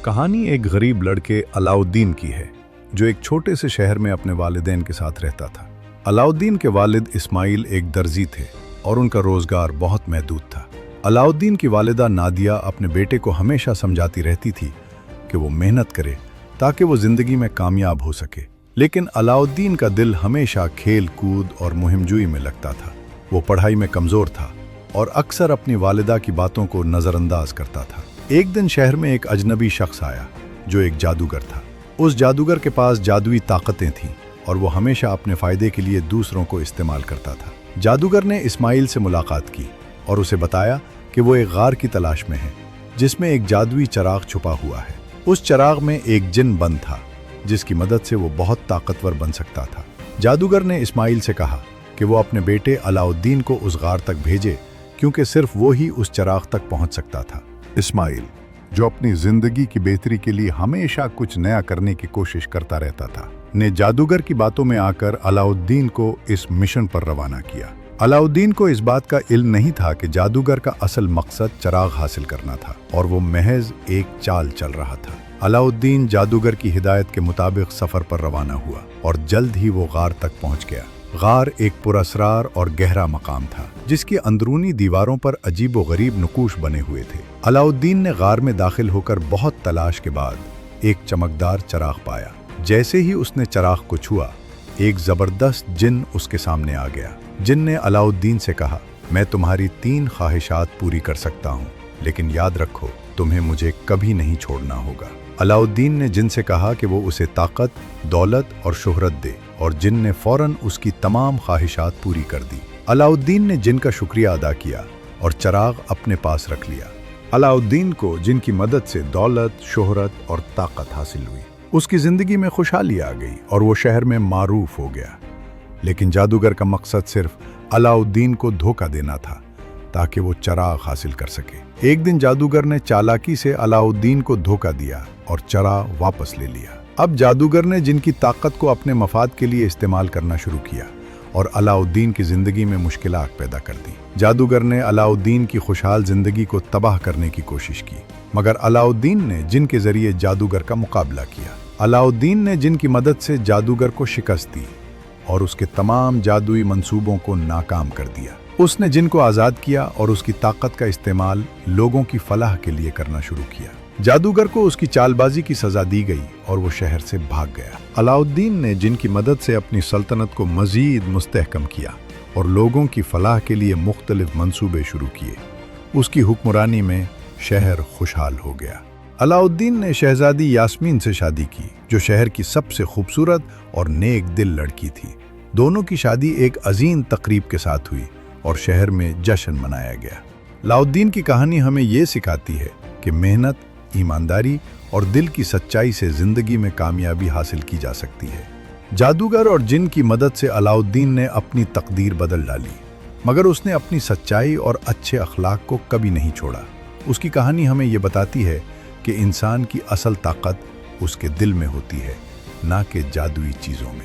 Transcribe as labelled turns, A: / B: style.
A: कहानी एक गरीब लड़के अलाउद्दीन की है जो एक छोटे से शहर में अपने वालिदैन के साथ रहता था। अलाउद्दीन के वालिद इस्माइल एक दर्जी थे और उनका रोजगार बहुत महदूद था। अलाउद्दीन की वालिदा नादिया अपने बेटे को हमेशा समझाती रहती थी कि वो मेहनत करे ताकि वो जिंदगी में कामयाब हो सके, लेकिन अलाउद्दीन का दिल हमेशा खेल कूद और मुहिमजुई में लगता था। वो पढ़ाई में कमज़ोर था और अक्सर अपनी वालिदा की बातों को नज़रअंदाज करता था। एक दिन शहर में एक अजनबी शख्स आया जो एक जादूगर था। उस जादूगर के पास जादुई ताकतें थीं और वो हमेशा अपने फ़ायदे के लिए दूसरों को इस्तेमाल करता था। जादूगर ने इस्माइल से मुलाकात की और उसे बताया कि वो एक गार की तलाश में है जिसमें एक जादुई चिराग छुपा हुआ है। उस चिराग में एक जिन बंद था जिसकी मदद से वो बहुत ताकतवर बन सकता था। जादूगर ने इस्माइल से कहा कि वो अपने बेटे अलाउद्दीन को उस गार तक भेजे क्योंकि सिर्फ वो ही उस चिराग तक पहुंच सकता था। इस्माइल, जो अपनी जिंदगी की बेहतरी के लिए हमेशा कुछ नया करने की कोशिश करता रहता था, ने जादूगर की बातों में आकर अलाउद्दीन को इस मिशन पर रवाना किया। अलाउद्दीन को इस बात का इल्म नहीं था कि जादूगर का असल मकसद चिराग हासिल करना था और वो महज एक चाल चल रहा था। अलाउद्दीन जादूगर की हिदायत के मुताबिक सफर पर रवाना हुआ और जल्द ही वो गार तक पहुंच गया। गार एक पुरअसरार और गहरा मकाम था जिसकी अंदरूनी दीवारों पर अजीबो-गरीब नकूश बने हुए थे। अलाउद्दीन ने गार में दाखिल होकर बहुत तलाश के बाद एक चमकदार चिराग पाया। जैसे ही उसने चिराग को छुआ, एक जबरदस्त जिन उसके सामने आ गया। जिन ने अलाउद्दीन से कहा, मैं तुम्हारी 3 ख्वाहिशात पूरी कर सकता हूँ, लेकिन याद रखो तुम्हें मुझे कभी नहीं छोड़ना होगा। अलाउद्दीन ने जिन से कहा कि वो उसे ताकत, दौलत और शोहरत दे और जिन ने फौरन उसकी तमाम ख्वाहिशात पूरी कर दी। अलाउद्दीन ने जिन का शुक्रिया अदा किया और चिराग अपने पास रख लिया। अलाउद्दीन को जिन की मदद से दौलत, शोहरत और ताकत हासिल हुई। उसकी जिंदगी में खुशहाली आ गई और वो शहर में मारूफ हो गया। लेकिन जादूगर का मकसद सिर्फ अलाउद्दीन को धोखा देना था ताकि वो चिराग हासिल कर सके। एक दिन जादूगर ने चालाकी से अलाउद्दीन को धोखा दिया और चिराग वापस ले लिया। अब जादूगर ने जिनकी ताकत को अपने मफाद के लिए इस्तेमाल करना शुरू किया और अलाउद्दीन की जिंदगी में मुश्किलात पैदा कर दी। जादूगर ने अलाउद्दीन की खुशहाल जिंदगी को तबाह करने की कोशिश की, मगर अलाउद्दीन ने जिन के जरिए जादूगर का मुकाबला किया। अलाउद्दीन ने जिन की मदद से जादूगर को शिकस्त दी और उसके तमाम जादुई मंसूबों को नाकाम कर दिया। उसने जिन को आज़ाद किया और उसकी ताकत का इस्तेमाल लोगों की फलाह के लिए करना शुरू किया। जादूगर को उसकी चालबाजी की सजा दी गई और वो शहर से भाग गया। अलाउद्दीन ने जिन की मदद से अपनी सल्तनत को मजीद मुस्तहकम किया और लोगों की फलाह के लिए मुख्तलिफ मंसूबे शुरू किए। उसकी हुक्मरानी में शहर खुशहाल हो गया। अलाउद्दीन ने शहजादी यास्मीन से शादी की जो शहर की सबसे खूबसूरत और नेक दिल लड़की थी। दोनों की शादी एक अजीम तकरीब के साथ हुई और शहर में जश्न मनाया गया। अलाउद्दीन की कहानी हमें ये सिखाती है कि मेहनत, ईमानदारी और दिल की सच्चाई से जिंदगी में कामयाबी हासिल की जा सकती है। जादूगर और जिन की मदद से अलाउद्दीन ने अपनी तकदीर बदल डाली, मगर उसने अपनी सच्चाई और अच्छे अखलाक को कभी नहीं छोड़ा। उसकी कहानी हमें ये बताती है कि इंसान की असल ताकत उसके दिल में होती है, ना कि जादुई चीज़ों में।